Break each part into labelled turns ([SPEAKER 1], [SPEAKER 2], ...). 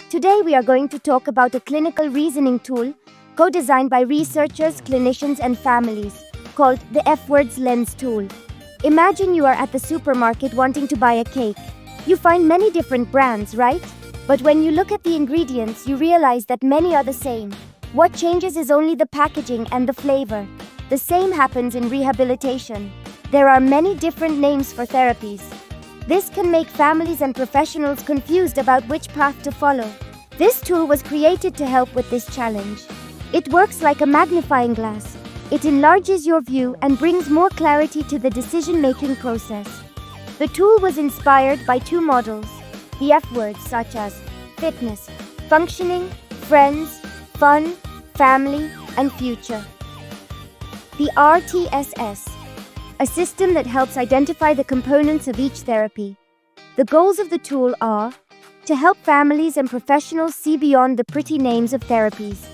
[SPEAKER 1] Today we are going to talk about a clinical reasoning tool co-designed by researchers, clinicians, and families called the F-Words Lens tool. Imagine you are at the supermarket wanting to buy a cake. You find many different brands, right? But when you look at the ingredients, you realize that many are the same. What changes is only the packaging and the flavor. The same happens in rehabilitation. There are many different names for therapies. This can make families and professionals confused about which path to follow. This tool was created to help with this challenge. It works like a magnifying glass. It enlarges your view and brings more clarity to the decision-making process. The tool was inspired by two models, the F words such as fitness, functioning, friends, fun, family, and future. The RTSS, a system that helps identify the components of each therapy. The goals of the tool are to help families and professionals see beyond the pretty names of therapies,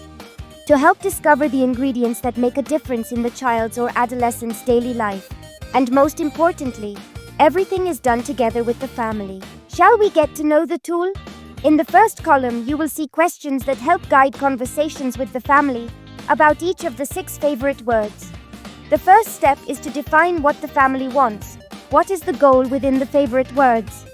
[SPEAKER 1] to help discover the ingredients that make a difference in the child's or adolescent's daily life, and most importantly, everything is done together with the family. Shall we get to know the tool? In the first column, you will see questions that help guide conversations with the family about each of the 6 favorite words. The first step is to define what the family wants. What is the goal within the favorite words?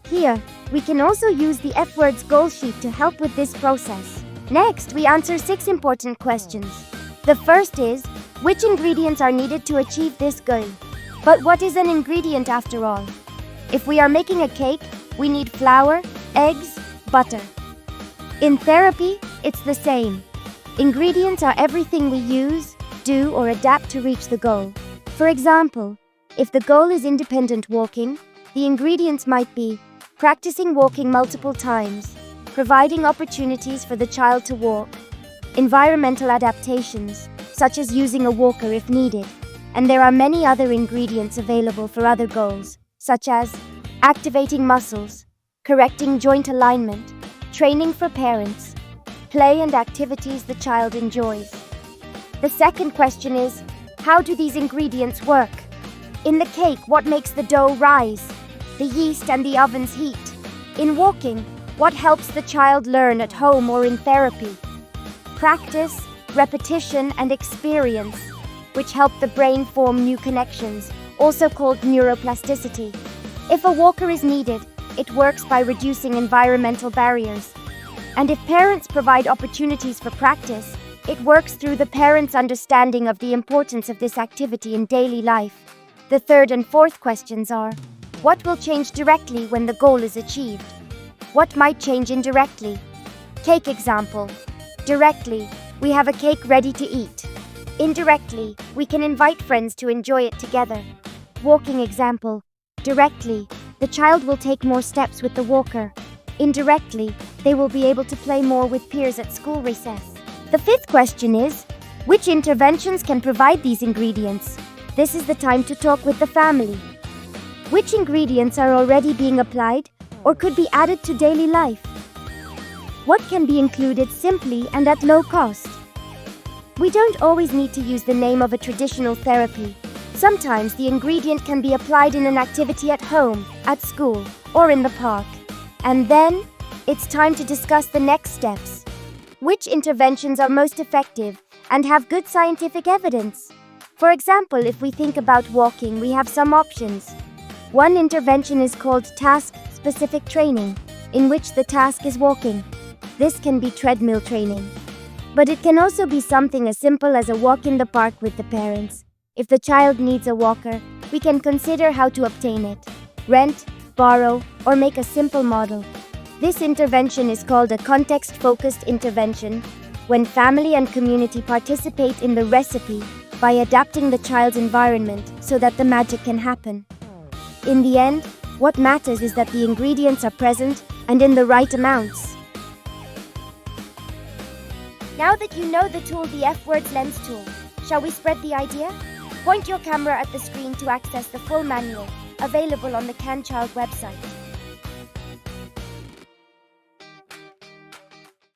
[SPEAKER 1] Here, we can also use the F-Words goal sheet to help with this process. Next, we answer 6 important questions. The first is, which ingredients are needed to achieve this goal? But what is an ingredient after all? If we are making a cake, we need flour, eggs, butter. In therapy, it's the same. Ingredients are everything we use, do, or adapt to reach the goal. For example, if the goal is independent walking, the ingredients might be practicing walking multiple times, providing opportunities for the child to walk, environmental adaptations, such as using a walker if needed, and there are many other ingredients available for other goals, such as activating muscles, correcting joint alignment, training for parents, play and activities the child enjoys. The second question is, how do these ingredients work? In the cake, what makes the dough rise? The yeast and the oven's heat. In walking, what helps the child learn at home or in therapy? Practice, repetition, and experience, which help the brain form new connections, also called neuroplasticity. If a walker is needed, it works by reducing environmental barriers. And if parents provide opportunities for practice, it works through the parents' understanding of the importance of this activity in daily life. The third and fourth questions are, what will change directly when the goal is achieved? What might change indirectly? Cake example. Directly, we have a cake ready to eat. Indirectly, we can invite friends to enjoy it together. Walking example. Directly, the child will take more steps with the walker. Indirectly, they will be able to play more with peers at school recess. The fifth question is, which interventions can provide these ingredients? This is the time to talk with the family. Which ingredients are already being applied or could be added to daily life? What can be included simply and at low cost? We don't always need to use the name of a traditional therapy. Sometimes the ingredient can be applied in an activity at home, at school, or in the park. And then, it's time to discuss the next steps. Which interventions are most effective and have good scientific evidence? For example, if we think about walking, we have some options. One intervention is called task-specific training, in which the task is walking. This can be treadmill training. But it can also be something as simple as a walk in the park with the parents. If the child needs a walker, we can consider how to obtain it. Rent, borrow, or make a simple model. This intervention is called a context-focused intervention, when family and community participate in the recipe by adapting the child's environment so that the magic can happen. In the end, what matters is that the ingredients are present and in the right amounts. Now that you know the tool, the F-Words Lens tool, shall we spread the idea? Point your camera at the screen to access the full manual, available on the CanChild website.